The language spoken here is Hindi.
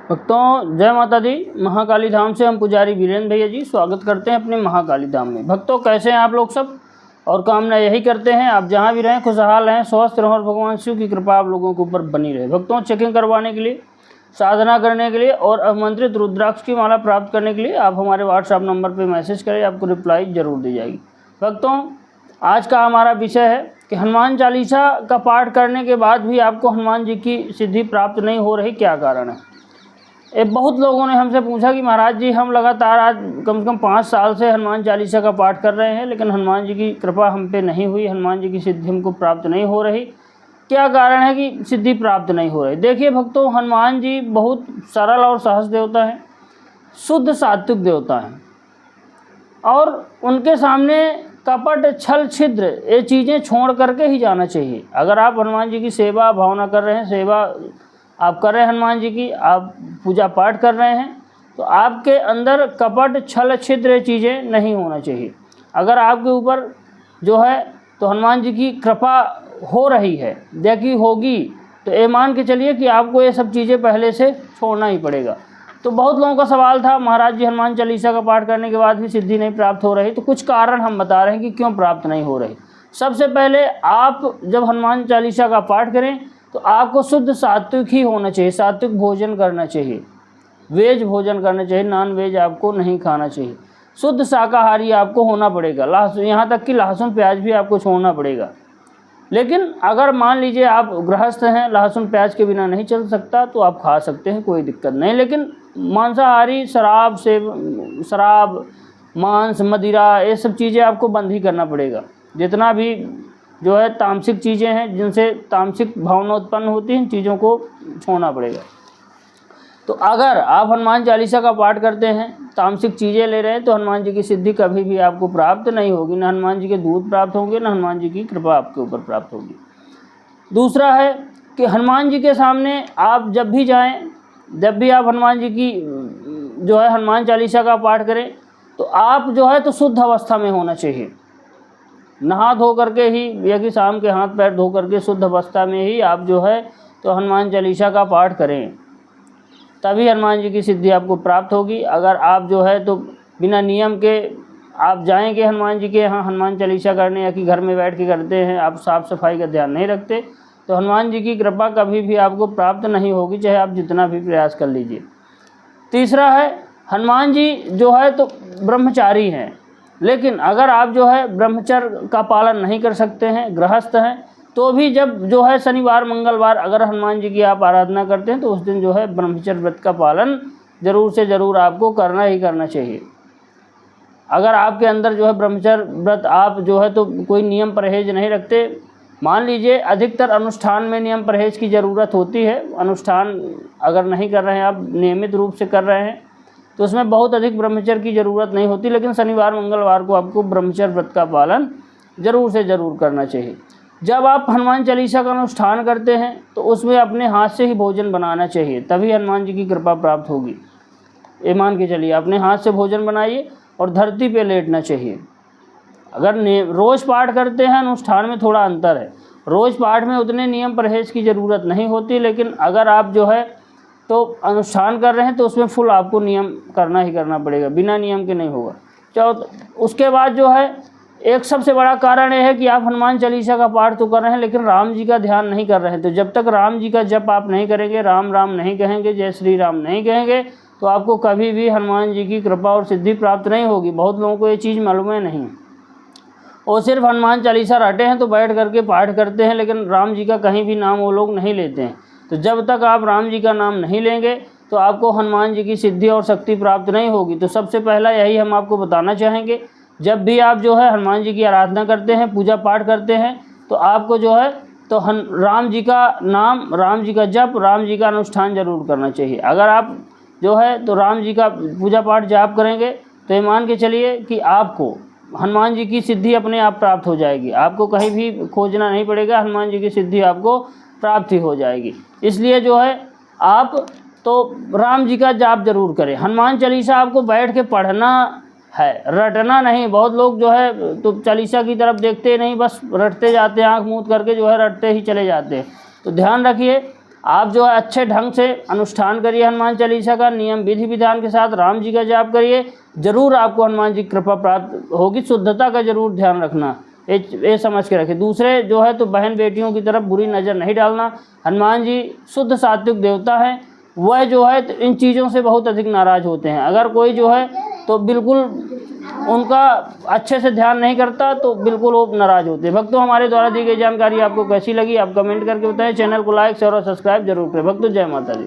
भक्तों जय माता दी। महाकाली धाम से हम पुजारी वीरेंद्र भैया जी स्वागत करते हैं अपने महाकाली धाम में। भक्तों कैसे हैं आप लोग सब, और कामना यही करते हैं आप जहां भी रहें खुशहाल रहें, स्वस्थ रहें और भगवान शिव की कृपा आप लोगों के ऊपर बनी रहे। भक्तों चेकिंग करवाने के लिए, साधना करने के लिए और अमंत्रित रुद्राक्ष की माला प्राप्त करने के लिए आप हमारे व्हाट्सएप नंबर पर मैसेज करें, आपको रिप्लाई जरूर दी जाएगी। भक्तों आज का हमारा विषय है कि हनुमान चालीसा का पाठ करने के बाद भी आपको हनुमान जी की सिद्धि प्राप्त नहीं हो रही, क्या कारण है। बहुत लोगों ने हमसे पूछा कि महाराज जी हम लगातार आज कम से कम 5 साल से हनुमान चालीसा का पाठ कर रहे हैं, लेकिन हनुमान जी की कृपा हम पे नहीं हुई, हनुमान जी की सिद्धि हमको प्राप्त नहीं हो रही, क्या कारण है कि सिद्धि प्राप्त नहीं हो रही। देखिए भक्तों, हनुमान जी बहुत सरल और सहज देवता है, शुद्ध सात्विक देवता है, और उनके सामने कपट छल छिद्र ये चीज़ें छोड़ करके ही जाना चाहिए। अगर आप हनुमान जी की सेवा भावना कर रहे हैं, सेवा आप कर रहे हैं हनुमान जी की, आप पूजा पाठ कर रहे हैं, तो आपके अंदर कपट छल छिद्र चीज़ें नहीं होना चाहिए। अगर आपके ऊपर जो है तो हनुमान जी की कृपा हो रही है, देखी होगी, तो ये मान के चलिए कि आपको ये सब चीज़ें पहले से छोड़ना ही पड़ेगा। तो बहुत लोगों का सवाल था महाराज जी हनुमान चालीसा का पाठ करने के बाद भी सिद्धि नहीं प्राप्त हो रही, तो कुछ कारण हम बता रहे हैं कि क्यों प्राप्त नहीं हो रही। सबसे पहले आप जब हनुमान चालीसा का पाठ करें तो आपको शुद्ध सात्विक ही होना चाहिए, सात्विक भोजन करना चाहिए, वेज भोजन करना चाहिए, नॉन वेज आपको नहीं खाना चाहिए, शुद्ध शाकाहारी आपको होना पड़ेगा, यहाँ तक कि लहसुन प्याज भी आपको छोड़ना पड़ेगा। लेकिन अगर मान लीजिए आप गृहस्थ हैं, लहसुन प्याज के बिना नहीं चल सकता, तो आप खा सकते हैं, कोई दिक्कत नहीं। लेकिन मांसाहारी शराब मांस मदिरा ये सब चीज़ें आपको बंद ही करना पड़ेगा। जितना भी जो है तामसिक चीज़ें हैं जिनसे तामसिक भावना उत्पन्न होती हैं, इन चीज़ों को छोड़ना पड़ेगा। तो अगर आप हनुमान चालीसा का पाठ करते हैं, तामसिक चीज़ें ले रहे हैं, तो हनुमान जी की सिद्धि कभी भी आपको प्राप्त नहीं होगी, न हनुमान जी के दूत प्राप्त होंगे, न हनुमान जी की कृपा आपके ऊपर प्राप्त होगी। दूसरा है कि हनुमान जी के सामने आप जब भी जाएं, जब भी आप हनुमान जी की जो है हनुमान चालीसा का पाठ करें, तो आप जो है तो शुद्ध अवस्था में होना चाहिए। नहा धो करके ही या कि शाम के हाथ पैर धो करके शुद्ध अवस्था में ही आप जो है तो हनुमान चालीसा का पाठ करें, तभी हनुमान जी की सिद्धि आपको प्राप्त होगी। अगर आप जो है तो बिना नियम के आप जाएंगे हनुमान जी के यहाँ हनुमान चालीसा करने, या कि घर में बैठ के करते हैं, आप साफ़ सफाई का ध्यान नहीं रखते, तो हनुमान जी की कृपा कभी भी आपको प्राप्त नहीं होगी, चाहे आप जितना भी प्रयास कर लीजिए। तीसरा है हनुमान जी जो है तो ब्रह्मचारी हैं, लेकिन अगर आप जो है ब्रह्मचर्य का पालन नहीं कर सकते हैं, गृहस्थ हैं, तो भी जब जो है शनिवार मंगलवार अगर हनुमान जी की आप आराधना करते हैं, तो उस दिन जो है ब्रह्मचर्य व्रत का पालन ज़रूर से ज़रूर आपको करना ही करना चाहिए। अगर आपके अंदर जो है ब्रह्मचर्य व्रत आप जो है तो कोई नियम परहेज नहीं रखते, मान लीजिए अधिकतर अनुष्ठान में नियम परहेज की ज़रूरत होती है, अनुष्ठान अगर नहीं कर रहे हैं आप, नियमित रूप से कर रहे हैं, तो उसमें बहुत अधिक ब्रह्मचर्य की ज़रूरत नहीं होती, लेकिन शनिवार मंगलवार को आपको ब्रह्मचर्य व्रत का पालन ज़रूर से ज़रूर करना चाहिए। जब आप हनुमान चालीसा का अनुष्ठान करते हैं तो उसमें अपने हाथ से ही भोजन बनाना चाहिए, तभी हनुमान जी की कृपा प्राप्त होगी। ये मान के चलिए अपने हाथ से भोजन बनाइए और धरती पे लेटना चाहिए। अगर रोज़ पाठ करते हैं, अनुष्ठान में थोड़ा अंतर है, रोज़ पाठ में उतने नियम परहेज की ज़रूरत नहीं होती, लेकिन अगर आप जो है तो अनुष्ठान कर रहे हैं तो उसमें फुल आपको नियम करना ही करना पड़ेगा, बिना नियम के नहीं होगा। उसके बाद जो है एक सबसे बड़ा कारण यह है कि आप हनुमान चालीसा का पाठ तो कर रहे हैं, लेकिन राम जी का ध्यान नहीं कर रहे हैं। तो जब तक राम जी का जप आप नहीं करेंगे, राम राम नहीं कहेंगे, जय श्री राम नहीं कहेंगे, तो आपको कभी भी हनुमान जी की कृपा और सिद्धि प्राप्त नहीं होगी। बहुत लोगों को ये चीज़ मालूम है नहीं, और सिर्फ हनुमान चालीसा रटे हैं तो बैठ करके पाठ करते हैं, लेकिन राम जी का कहीं भी नाम वो लोग नहीं लेते हैं। तो जब तक आप राम जी का नाम नहीं लेंगे तो आपको हनुमान जी की सिद्धि और शक्ति प्राप्त नहीं होगी। तो सबसे पहला यही हम आपको बताना चाहेंगे, जब भी आप जो है हनुमान जी की आराधना करते हैं, पूजा पाठ करते हैं, तो आपको जो है तो राम जी का नाम, राम जी का जप, राम जी का अनुष्ठान जरूर करना चाहिए। अगर आप जो है तो राम जी का पूजा पाठ जाप करेंगे, तो ये मान के चलिए कि आपको हनुमान जी की सिद्धि अपने आप प्राप्त हो जाएगी, आपको कहीं भी खोजना नहीं पड़ेगा, हनुमान जी की सिद्धि आपको प्राप्त ही हो जाएगी। इसलिए जो है आप तो राम जी का जाप जरूर करें। हनुमान चालीसा आपको बैठ के पढ़ना है, रटना नहीं। बहुत लोग जो है तो चालीसा की तरफ देखते नहीं, बस रटते जाते हैं, आँख मूंद करके जो है रटते ही चले जाते हैं। तो ध्यान रखिए, आप जो है अच्छे ढंग से अनुष्ठान करिए हनुमान चालीसा का, नियम विधि विधान के साथ राम जी का जाप करिए, ज़रूर आपको हनुमान जी की कृपा प्राप्त होगी। शुद्धता का ज़रूर ध्यान रखना, ये समझ के रखें। दूसरे जो है तो बहन बेटियों की तरफ बुरी नज़र नहीं डालना। हनुमान जी शुद्ध सात्विक देवता है, वह जो है तो इन चीज़ों से बहुत अधिक नाराज़ होते हैं। अगर कोई जो है तो बिल्कुल उनका अच्छे से ध्यान नहीं करता तो बिल्कुल वो नाराज़ होते हैं। भक्तों, हमारे द्वारा दी गई जानकारी आपको कैसी लगी आप कमेंट करके बताएं। चैनल को लाइक शेयर और सब्सक्राइब जरूर करें। भक्तों, जय माता दी।